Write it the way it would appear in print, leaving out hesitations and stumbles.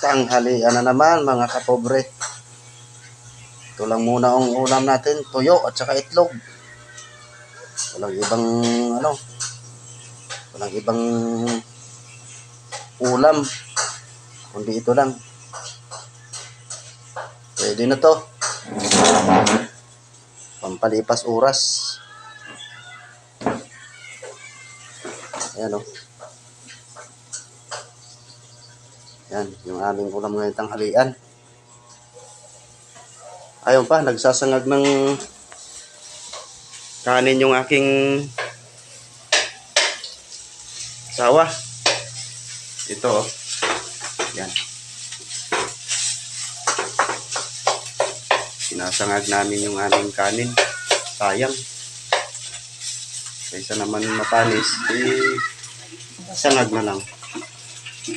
Tanghalian na naman mga kapobre. Ito lang muna ang ulam natin, tuyo at saka itlog. Walang ibang ulam, kundi ito lang. Pwede na to. Pampalipas oras. Ayan o. Yan, yung aming ulam ngayong tanghalian. Ayun pa, nagsasangag ng kanin yung aking sawa. Ito oh. Yan. Sinasangag namin yung aming kanin. Sayang. Kaysa naman mapanis, sangag na lang.